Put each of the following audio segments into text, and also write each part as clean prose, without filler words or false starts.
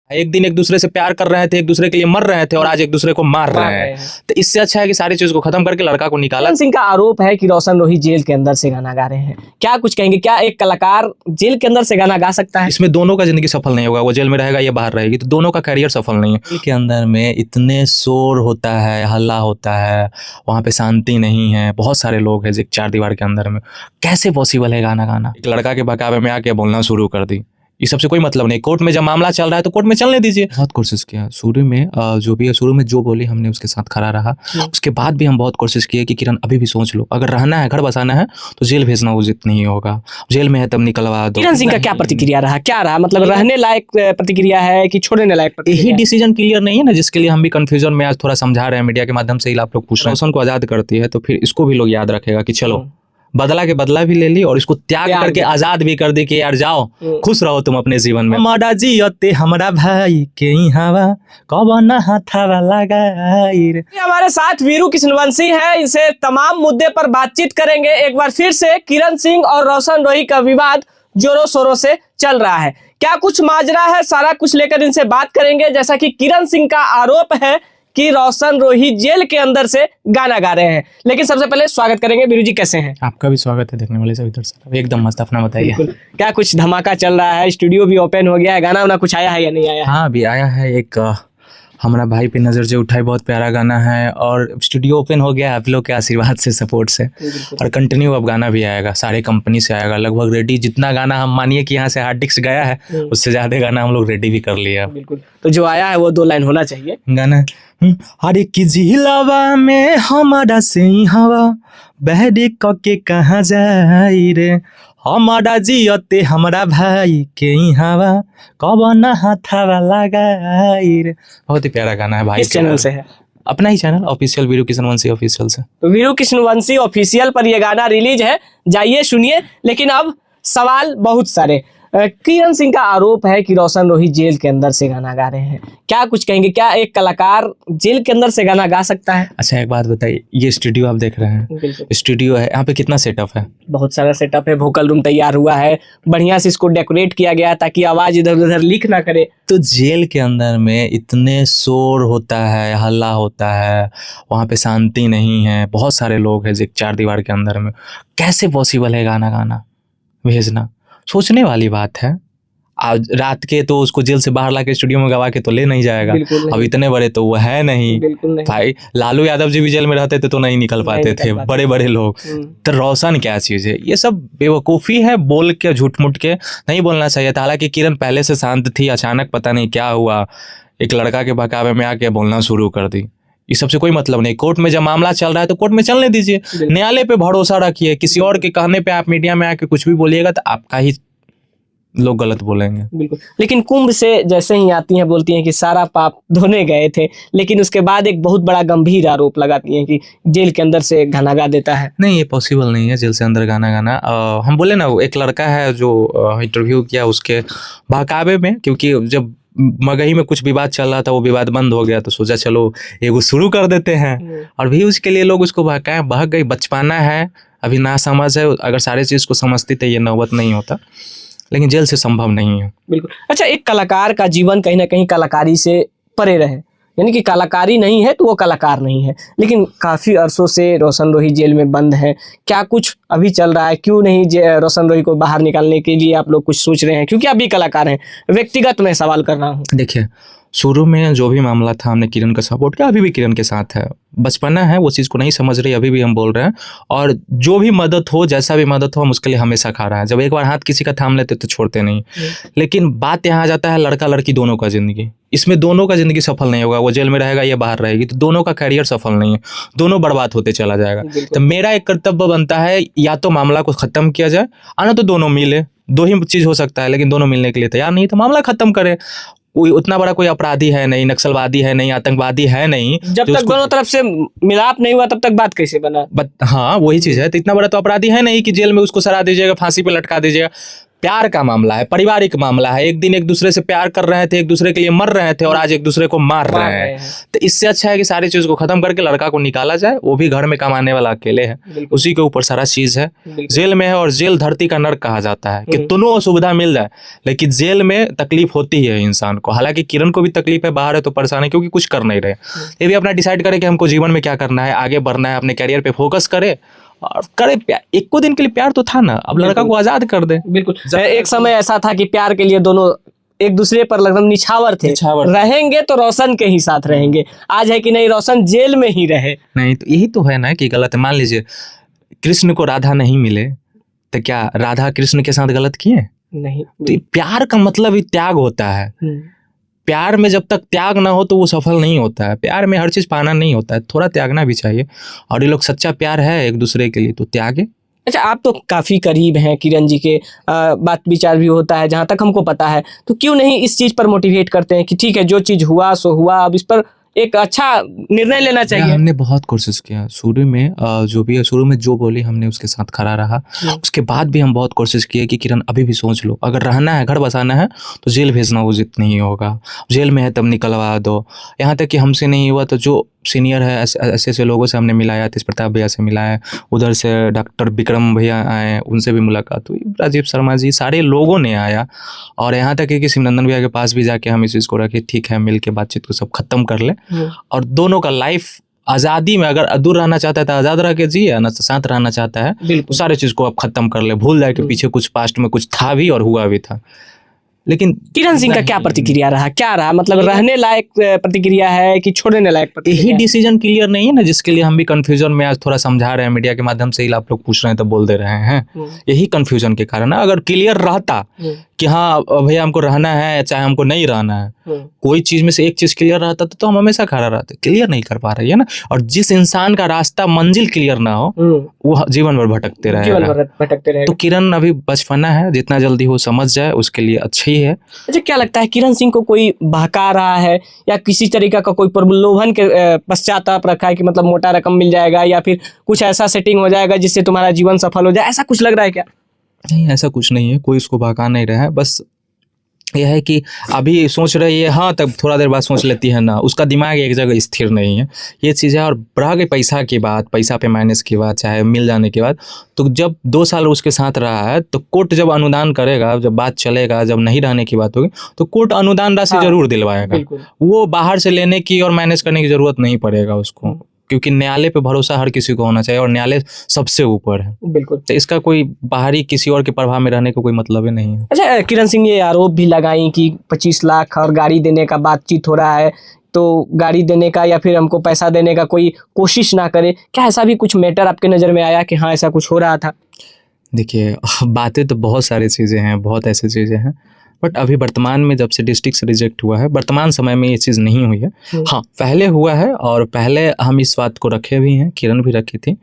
एक दिन एक दूसरे से प्यार कर रहे थे, एक दूसरे के लिए मर रहे थे और आज एक दूसरे को मार रहे हैं। तो इससे अच्छा है कि सारी चीज को खत्म करके लड़का को निकाला। किरण सिंह का आरोप है कि रोशन रोही जेल के अंदर से गाना गा रहे हैं, क्या कुछ कहेंगे? क्या एक कलाकार जेल के अंदर से गाना गा सकता है? इसमें दोनों का जिंदगी सफल नहीं होगा, वो जेल में रहेगा या बाहर रहेगी, तो दोनों का करियर सफल नहीं है। जेल के अंदर में इतने शोर होता है, हल्ला होता है, वहाँ पे शांति नहीं है, बहुत सारे लोग हैं एक चार दीवार के अंदर में, कैसे पॉसिबल है गाना गाना? एक लड़का के बहकावे में आके बोलना शुरू कर दी, इस सबसे कोई मतलब नहीं। कोर्ट में जब मामला चल रहा है तो कोर्ट में चलने दीजिए। बहुत कोशिश किया शुरू में, जो भी है शुरू में जो बोली हमने उसके साथ खड़ा रहा। उसके बाद भी हम बहुत कोशिश किए कि किरण अभी भी सोच लो, अगर रहना है, घर बसाना है तो जेल भेजना उचित नहीं होगा, जेल में है तब निकलवा दो। किरण सिंह का क्या प्रतिक्रिया रहा, क्या रहा? मतलब रहने लायक प्रतिक्रिया है कि छोड़ने लायक प्रतिक्रिया? यही डिसीजन क्लियर नहीं है ना, जिसके लिए हम भी कंफ्यूजन में आज थोड़ा समझा रहे हैं, मीडिया के माध्यम से ही आप लोग पूछ रहे हैं। रोशन को आजाद करती है तो फिर इसको भी लोग याद रखेगा कि चलो बदला के बदला भी ले ली और इसको त्याग करके आजाद भी कर दी कि यार जाओ खुश रहो तुम अपने जीवन में। हमारा जियते हमारा भाई के हवा कौन हाथावा लगाई रे। हमारे साथ वीरू कृष्णवंशी है, इनसे तमाम मुद्दे पर बातचीत करेंगे। एक बार फिर से किरण सिंह और रोशन रोही का विवाद जोरों शोरों से चल रहा है, क्या कुछ माजरा है, सारा कुछ लेकर इनसे बात करेंगे। जैसा कि किरण सिंह का आरोप है कि रोशन रोही जेल के अंदर से गाना गा रहे हैं, लेकिन सबसे पहले स्वागत करेंगे। वीरू जी कैसे हैं? आपका भी स्वागत है देखने वाले सभी दर्शकों। एकदम मस्त, अपना बताइए। क्या कुछ धमाका चल रहा है, स्टूडियो भी ओपन हो गया है, गाना वाना कुछ आया है या नहीं आया? हाँ अभी आया है एक हमारा भाई पे नजर जो उठाए, बहुत प्यारा गाना है और स्टूडियो ओपन हो गया आप लोग के आशीर्वाद से, सपोर्ट से, और कंटिन्यू अब गाना भी आएगा, सारे कंपनी से आएगा लगभग रेडी। जितना गाना हम मानिए कि यहाँ से हार्ड डिस्क गया है उससे ज्यादा गाना हम लोग रेडी भी कर लिया। बिल्कुल, तो जो आया है वो 2 लाइन होना चाहिए गाना। अरे कि जिलावा में हमारा से हवा बहरे के कहाँ जाई रे, हमारा जियते हमारा भाई के हवा कौन हाथावा लगाई रे। बहुत ही प्यारा गाना है भाई। किस चैनल से है? अपना ही चैनल ऑफिशियल, वीरू कृष्णवंशी ऑफिशियल से। तो वीरू कृष्णवंशी ऑफिशियल पर ये गाना रिलीज है, जाइए सुनिए। लेकिन अब सवाल बहुत सारे। किरण सिंह का आरोप है कि रोशन रोही जेल के अंदर से गाना गा रहे हैं, क्या कुछ कहेंगे? क्या एक कलाकार जेल के अंदर से गाना गा सकता है? अच्छा एक बात बताइए, ये स्टूडियो आप देख रहे हैं, स्टूडियो है, यहाँ पे कितना सेटअप है? बहुत सारा सेटअप है, वोकल रूम तैयार हुआ है, बढ़िया से इसको डेकोरेट किया गया ताकि आवाज इधर उधर लीक ना करे। तो जेल के अंदर में इतने शोर होता है, हल्ला होता है, वहाँ पे शांति नहीं है, बहुत सारे लोग हैं एक चार दीवार के अंदर में, कैसे पॉसिबल है गाना गाना भेजना? सोचने वाली बात है। आज रात के तो उसको जेल से बाहर लाके स्टूडियो में गवा के तो ले नहीं जाएगा, अब इतने बड़े तो वो है नहीं। भाई लालू यादव जी भी जेल में रहते थे तो नहीं निकल पाते थे, बड़े बड़े लोग। तो रोशन क्या चीज है? ये सब बेवकूफ़ी है, बोल के झूठ मूठ के नहीं बोलना चाहिए था। हालांकि किरण पहले से शांत थी, अचानक पता नहीं क्या हुआ एक लड़का के बहकावे में आके बोलना शुरू कर दी, इस सबसे कोई मतलब नहीं। कोर्ट में जब मामला चल रहा है तो कोर्ट में चलने दीजिए, न्यायालय पे भरोसा रखिए। किसी और के कहने पे आप मीडिया में आके कुछ भी बोलिएगा तो आपका ही लोग गलत बोलेंगे। बिल्कुल, लेकिन कुंभ से जैसे ही आती हैं बोलती हैं कि सारा पाप धोने गए थे, लेकिन उसके बाद एक बहुत बड़ा गंभीर आरोप लगाती हैं कि जेल के अंदर से गाना गा देता है। नहीं ये पॉसिबल नहीं है जेल से अंदर गाना गाना। हम बोले ना, एक लड़का है जो इंटरव्यू किया उसके बहकावे में, क्योंकि जब मगही में कुछ विवाद चल रहा था वो विवाद बंद हो गया तो सोचा चलो एगो शुरू कर देते हैं, और भी उसके लिए लोग उसको बहकाए। बहक गई, बचपना है, अभी ना समझ है, अगर सारे चीज़ को समझती तो ये नौबत नहीं होता, लेकिन जेल से संभव नहीं है। बिल्कुल। अच्छा, एक कलाकार का जीवन कहीं ना कहीं कलाकारी से परे रहे, यानी कि कलाकारी नहीं है तो वो कलाकार नहीं है, लेकिन काफ़ी अरसों से रोशन रोही जेल में बंद है, क्या कुछ अभी चल रहा है? क्यों नहीं रोशन रोही को बाहर निकालने के लिए आप लोग कुछ सोच रहे हैं? क्योंकि आप भी कलाकार हैं, व्यक्तिगत मैं सवाल कर रहा हूँ। देखिए शुरू में जो भी मामला था हमने किरण का सपोर्ट किया, अभी भी किरण के साथ है। बचपना है, वो चीज़ को नहीं समझ रही, अभी भी हम बोल रहे हैं, और जो भी मदद हो, जैसा भी मदद हो, हम उसके लिए हमेशा खा रहा है। जब एक बार हाथ किसी का थाम लेते तो छोड़ते नहीं। लेकिन बात यहाँ आ जाता है लड़का लड़की दोनों का जिंदगी, इसमें दोनों का जिंदगी सफल नहीं होगा, वो जेल में रहेगा या बाहर रहेगी, तो दोनों का करियर सफल नहीं है, दोनों बर्बाद होते चला जाएगा। तो मेरा एक कर्तव्य बनता है, या तो मामला को खत्म किया जाए, आना तो दोनों मिले, दो ही चीज़ हो सकता है, लेकिन दोनों मिलने के लिए तैयार नहीं तो मामला खत्म करे। कोई उतना बड़ा कोई अपराधी है नहीं, नक्सलवादी है नहीं, आतंकवादी है नहीं, जब तक दोनों तरफ से मिलाप नहीं हुआ तब तक बात कैसे बना? हाँ वही चीज़ है, तो इतना बड़ा तो अपराधी है नहीं कि जेल में उसको सरा दीजिएगा, फांसी पे लटका दीजिएगा। प्यार का मामला है, पारिवारिक मामला है। एक दिन एक दूसरे से प्यार कर रहे थे, एक दूसरे के लिए मर रहे थे, और आज एक दूसरे को मार रहे हैं। तो इससे अच्छा है कि सारी चीज को खत्म करके लड़का को निकाला जाए। वो भी घर में कमाने वाला अकेले है, उसी के ऊपर सारा चीज है। जेल में है, और जेल धरती का नर्क कहा जाता है कि दोनों सुविधा मिल जाए, लेकिन जेल में तकलीफ होती है इंसान को। हालांकि किरण को भी तकलीफ है, बाहर है तो परेशान है क्योंकि कुछ कर नहीं रहे। ये भी अपना डिसाइड करे कि हमको जीवन में क्या करना है, आगे बढ़ना है, अपने कैरियर पे फोकस करे और करे प्यार। एक को दिन के लिए प्यार तो था ना, अब लड़का को आजाद कर दे। बिल्कुल। एक समय ऐसा था कि प्यार के लिए दोनों एक दूसरे पर लगभग निछावर थे। रहेंगे तो रोशन के ही साथ रहेंगे। आज है कि नहीं, रोशन जेल में ही रहे। नहीं तो यही तो है ना कि गलत है। मान लीजिए कृष्ण को राधा नहीं मिले तो क्या राधा कृष्ण के साथ गलत किए? नहीं। तो प्यार का मतलब ही त्याग होता है। प्यार में जब तक त्याग ना हो तो वो सफल नहीं होता है। प्यार में हर चीज पाना नहीं होता है, थोड़ा त्यागना भी चाहिए। और ये लोग सच्चा प्यार है एक दूसरे के लिए तो त्यागे। अच्छा, आप तो काफी करीब हैं किरण जी के, बात विचार भी होता है जहां तक हमको पता है, तो क्यों नहीं इस चीज पर मोटिवेट करते हैं कि ठीक है जो चीज हुआ सो हुआ, अब इस पर एक अच्छा निर्णय लेना चाहिए। हमने बहुत कोशिश किया शुरू में, जो भी शुरू में जो बोली हमने उसके साथ खड़ा रहा। उसके बाद भी हम बहुत कोशिश किए कि किरण अभी भी सोच लो, अगर रहना है, घर बसाना है तो जेल भेजना उचित नहीं होगा। जेल में है तब निकलवा दो। यहाँ तक कि हमसे नहीं हुआ तो जो सीनियर है ऐसे ऐसे लोगों से हमने मिलाया, तेज प्रताप भैया से मिलाया, उधर से डॉक्टर विक्रम भैया आए, उनसे भी मुलाकात हुई, राजीव शर्मा जी, सारे लोगों ने आया। और यहाँ तक है कि शिवनंदन भैया के पास भी जाके हम इस चीज़ को रखे, ठीक है मिल के बातचीत को सब खत्म कर ले, और दोनों का लाइफ आज़ादी में, अगर दूर रहना चाहता है तो आज़ाद रह के जिए, ना तो साथ रहना चाहता है तो सारे चीज़ को अब खत्म कर ले, भूल जाए कि पीछे कुछ पास्ट में कुछ था भी और हुआ भी था। लेकिन किरण सिंह का क्या प्रतिक्रिया रहा, क्या रहा, मतलब रहने लायक प्रतिक्रिया है कि छोड़ने लायक प्रतिक्रिया? यही डिसीजन क्लियर नहीं है ना, जिसके लिए हम भी कंफ्यूजन में आज थोड़ा समझा रहे हैं, मीडिया के माध्यम से ही आप लोग पूछ रहे हैं तो बोल दे रहे हैं। यही कंफ्यूजन के कारण है। अगर क्लियर रहता कि हाँ भैया हमको रहना है चाहे हमको नहीं रहना है, कोई चीज में से एक चीज क्लियर रहता तो हम हमेशा खड़ा रहते। क्लियर नहीं कर पा रही है ना, और जिस इंसान का रास्ता मंजिल क्लियर ना हो वो जीवन भर भटकते रहेगा। तो किरण अभी बचपना है, जितना जल्दी हो समझ जाए उसके लिए अच्छा ही है। अच्छा, क्या लगता है किरण सिंह को कोई बहका रहा है या किसी तरीका का कोई प्रलोभन के पश्चाताप रखा है कि मतलब मोटा रकम मिल जाएगा या फिर कुछ ऐसा सेटिंग हो जाएगा जिससे तुम्हारा जीवन सफल हो जाए, ऐसा कुछ लग रहा है क्या? नहीं, ऐसा कुछ नहीं है, कोई इसको बहका नहीं रहा है। बस यह है कि अभी सोच रही है हाँ, तब थोड़ा देर बाद सोच लेती है ना, उसका दिमाग एक जगह स्थिर नहीं है, ये चीज़ है। और रह गई पैसा की बात, पैसा पे माइनस की बात, चाहे मिल जाने के बाद, तो जब 2 साल उसके साथ रहा है तो कोर्ट जब अनुदान करेगा, जब बात चलेगा, जब नहीं रहने की बात होगी तो कोर्ट अनुदान राशि जरूर दिलवाएगा। वो बाहर से लेने की और मैनेज करने की जरूरत नहीं पड़ेगा उसको, क्योंकि न्यायालय पे भरोसा हर किसी को होना चाहिए और न्यायालय सबसे ऊपर है। बिल्कुल। तो इसका कोई बाहरी किसी और के प्रभाव में रहने का कोई मतलब ही नहीं है। अच्छा, किरण सिंह ये आरोप भी लगाई कि 25 लाख और गाड़ी देने का बातचीत हो रहा है, तो गाड़ी देने का या फिर हमको पैसा देने का कोई कोशिश ना करे, क्या ऐसा भी कुछ मैटर आपके नज़र में आया कि हाँ ऐसा कुछ हो रहा था? देखिए, बातें तो बहुत सारी चीज़ें हैं, बहुत ऐसी चीज़ें हैं, बट अभी वर्तमान में जब से डिस्ट्रिक्ट से रिजेक्ट हुआ है, वर्तमान समय में ये चीज़ नहीं हुई है। हाँ, पहले हुआ है, और पहले हम इस बात को रखे भी हैं, किरण भी रखी थी,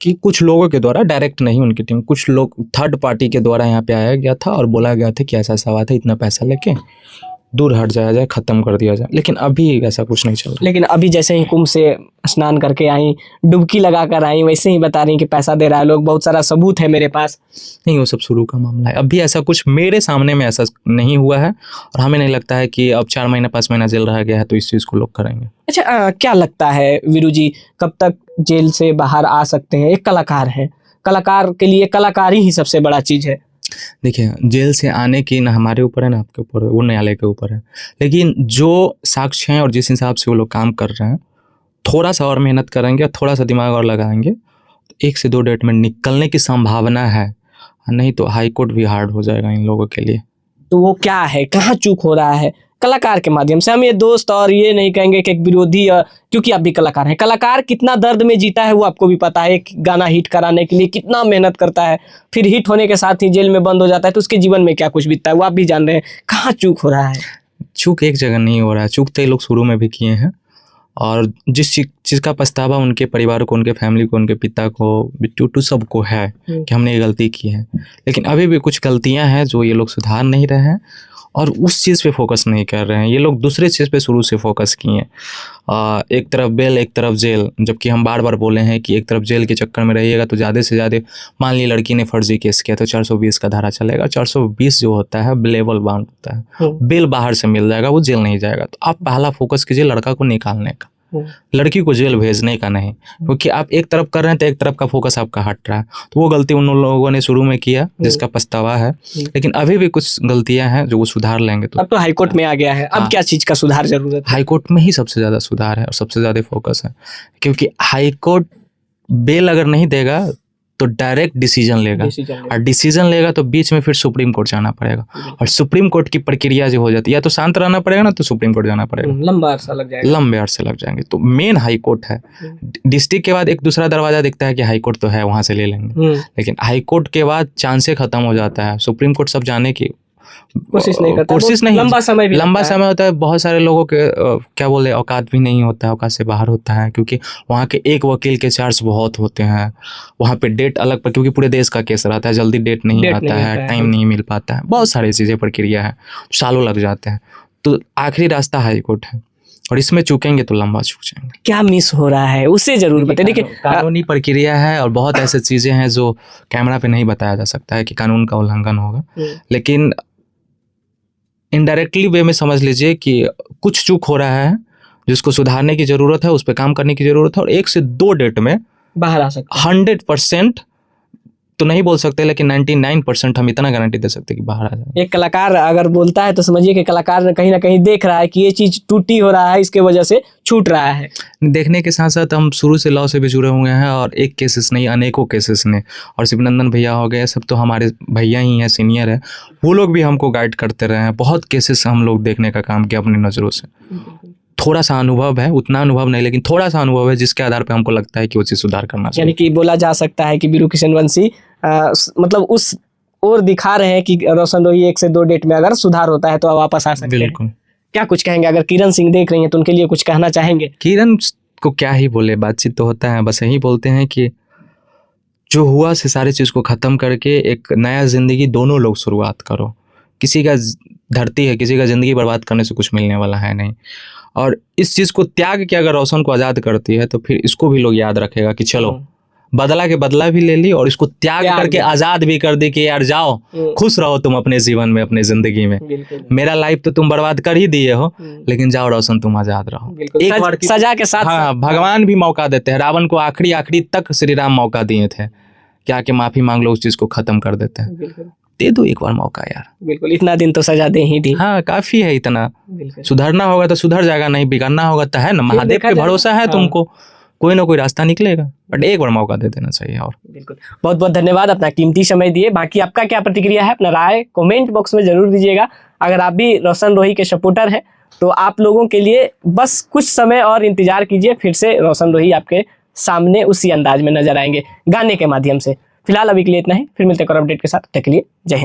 कि कुछ लोगों के द्वारा, डायरेक्ट नहीं उनकी टीम, कुछ लोग थर्ड पार्टी के द्वारा यहाँ पे आया गया था और बोला गया था कि ऐसा ऐसा बात है, इतना पैसा लेके दूर हट जाया जाए, खत्म कर दिया जाए। लेकिन अभी ऐसा कुछ नहीं चल रहा। लेकिन अभी जैसे ही कुंभ से स्नान करके आई, डुबकी लगा कर आई, वैसे ही बता रही कि पैसा दे रहा है लोग, बहुत सारा सबूत है मेरे पास। नहीं, वो सब शुरू का मामला है। अभी ऐसा कुछ मेरे सामने में ऐसा नहीं हुआ है, और हमें नहीं लगता है कि अब 4 महीना 5 महीना जेल रह गया है तो इस चीज़ को लोग करेंगे। अच्छा, क्या लगता है वीरू जी, कब तक जेल से बाहर आ सकते हैं? एक कलाकार है, कलाकार के लिए कलाकारी ही सबसे बड़ा चीज़ है। देखिए, जेल से आने की ना हमारे ऊपर है ना आपके ऊपर है, वो न्यायालय के ऊपर है। लेकिन जो साक्ष्य हैं और जिस हिसाब से वो लोग काम कर रहे हैं, थोड़ा सा और मेहनत करेंगे, थोड़ा सा दिमाग और लगाएंगे, 1 से 2 डेट में निकलने की संभावना है। नहीं तो हाई कोर्ट भी हार्ड हो जाएगा इन लोगों के लिए। तो वो क्या है, कहाँ चूक हो रहा है? कलाकार के माध्यम से हम ये दोस्त और ये नहीं कहेंगे कि एक विरोधी, क्योंकि आप भी कलाकार हैं। कलाकार कितना दर्द में जीता है वो आपको भी पता है। एक गाना हिट कराने के लिए कितना मेहनत करता है, फिर हिट होने के साथ ही जेल में बंद हो जाता है, तो उसके जीवन में क्या कुछ बीतता है वो आप भी जान रहे हैं। कहाँ चूक हो रहा है? चूक एक जगह नहीं हो रहा है, चूक तो ये लोग शुरू में भी किए हैं, और जिस चीज़ का पछतावा उनके परिवार को, उनके फैमिली को, उनके पिता को, बिट्टू सबको है कि हमने ये गलती की है। लेकिन अभी भी कुछ गलतियां हैं जो ये लोग सुधार नहीं रहे हैं, और उस चीज़ पे फोकस नहीं कर रहे हैं। ये लोग दूसरे चीज़ पे शुरू से फोकस किए हैं। एक तरफ बेल एक तरफ जेल, जबकि हम बार बार बोले हैं कि एक तरफ जेल के चक्कर में रहिएगा तो ज़्यादा से ज़्यादा, मान ली लड़की ने फर्जी केस किया तो 420 का धारा चलेगा। 420 जो होता है बेलेबल बाउंड होता है, बेल बाहर से मिल जाएगा, वो जेल नहीं जाएगा। तो आप पहला फोकस कीजिए लड़का को निकालने का, लड़की को जेल भेजने का नहीं, क्योंकि आप एक तरफ कर रहे हैं तो एक तरफ का फोकस आपका हट रहा है। तो वो गलती उन लोगों ने शुरू में किया जिसका पछतावा है, लेकिन अभी भी कुछ गलतियां हैं जो वो सुधार लेंगे। तो अब तो हाईकोर्ट में आ गया है, अब क्या चीज का सुधार जरूरत है? हाईकोर्ट में ही सबसे ज़्यादा सुधार है और सबसे ज़्यादा फोकस है, क्योंकि हाईकोर्ट बेल अगर नहीं देगा तो डायरेक्ट डिसीजन लेगा, और डिसीजन लेगा तो बीच में फिर सुप्रीम कोर्ट जाना पड़ेगा, और सुप्रीम कोर्ट की प्रक्रिया जो हो जाती है, या तो शांत रहना पड़ेगा ना तो सुप्रीम कोर्ट जाना पड़ेगा, लंबा अरसा लग जाएगा, लंबे अरसे लग जाएंगे। तो मेन हाई कोर्ट है। डिस्ट्रिक्ट के बाद एक दूसरा दरवाजा दिखता है कि हाई कोर्ट तो है, वहां से ले लेंगे, लेकिन हाई कोर्ट के बाद चांसे खत्म हो जाता है। सुप्रीम कोर्ट सब जाने की कोशिश नहीं करता, लंबा समय होता है। बहुत सारे लोगों के क्या बोले औकात भी नहीं होता है, औकात से बाहर होता है, क्योंकि वहाँ के एक वकील के चार्ज बहुत होते हैं। वहाँ पे डेट अलग पर, क्योंकि पूरे देश का केस रहता है, जल्दी डेट नहीं आता है, टाइम नहीं मिल पाता है, बहुत सारी चीज़ें प्रक्रिया है, सालों लग जाते हैं। तो आखिरी रास्ता हाई कोर्ट है, और इसमें चूकेंगे तो लंबा चूक जाएंगे। क्या मिस हो रहा है उससे जरूर बताइए। देखिए कानूनी प्रक्रिया है और बहुत ऐसी चीज़ें हैं जो कैमरा पे नहीं बताया जा सकता है कि कानून का उल्लंघन होगा, लेकिन इनडायरेक्टली वे में समझ लीजिए कि कुछ चूक हो रहा है जिसको सुधारने की ज़रूरत है, उस पर काम करने की ज़रूरत है, और 1 से 2 डेट में बाहर आ सकते हैं। 100% तो नहीं बोल सकते, लेकिन 99% हम इतना गारंटी दे सकते हैं कि बाहर आ जाए। एक कलाकार अगर बोलता है तो समझिए कि कलाकार ने कहीं ना कहीं देख रहा है कि ये चीज टूटी हो रहा है, इसके वजह से छूट रहा है। देखने के साथ साथ हम शुरू से लॉ से भी जुड़े हुए हैं, और एक केसेस नहीं अनेकों केसेस ने, और शिवनंदन भैया हो गए, सब तो हमारे भैया ही हैं, सीनियर है, वो लोग भी हमको गाइड करते रहे हैं। बहुत केसेस हम लोग देखने का काम किया अपनी नज़रों से। थोड़ा सा अनुभव है, उतना अनुभव नहीं, लेकिन थोड़ा सा अनुभव है, जिसके आधार पे हमको लगता है कि वो चीज़ सुधार करना चाहिए। यानी कि बोला जा सकता है कि वीरू किशन वंशी मतलब उस ओर दिखा रहे हैं कि रोशन रोही 1 से 2 डेट में अगर सुधार होता है तो वापस आ सकते हैं। बिल्कुल। क्या कुछ कहेंगे, अगर किरण सिंह देख रही हैं तो उनके लिए कुछ कहना चाहेंगे? किरण को क्या ही बोले, बातचीत तो होता है, बस यही बोलते हैं कि जो हुआ से सारी चीज़ को ख़त्म करके एक नया ज़िंदगी दोनों लोग शुरुआत करो। किसी का धरती है, किसी का ज़िंदगी बर्बाद करने से कुछ मिलने वाला है नहीं, और इस चीज़ को त्याग के अगर रोशन को आज़ाद करती है तो फिर इसको भी लोग याद रखेगा कि चलो बदला के बदला भी ले ली, और इसको त्याग करके आज़ाद भी कर दी कि यार जाओ खुश रहो तुम अपने जीवन में, अपने ज़िंदगी में। मेरा लाइफ तो तुम बर्बाद कर ही दिए हो, लेकिन जाओ रोशन तुम आज़ाद रहो। एक बार सजा के साथ। हाँ, भगवान भी मौका देते हैं। रावण को आखिरी तक श्री राम मौका दिए थे कि आके माफ़ी मांग लो, उस चीज़ को ख़त्म कर देते हैं। दे दो एक बार मौका यार। बिल्कुल, इतना दिन तो सजा दे ही दी। हाँ, काफ़ी है इतना। सुधरना होगा तो सुधर जाएगा, नहीं बिगड़ना होगा तो है ना, महादेव पे भरोसा है तुमको, कोई ना कोई रास्ता निकलेगा, बट एक बार मौका दे देना चाहिए। और बिल्कुल, बहुत बहुत धन्यवाद अपना कीमती समय दिए। बाकी आपका क्या प्रतिक्रिया है, अपना राय कमेंट बॉक्स में जरूर दीजिएगा। अगर आप भी रोशन रोही के सपोर्टर हैं तो आप लोगों के लिए बस कुछ समय और इंतजार कीजिए, फिर से रोशन रोही आपके सामने उसी अंदाज में नजर आएंगे गाने के माध्यम से। फिलहाल अभी के लिए इतना ही, फिर मिलते हैं और अपडेट के साथ। तब तक के लिए जय हिंद।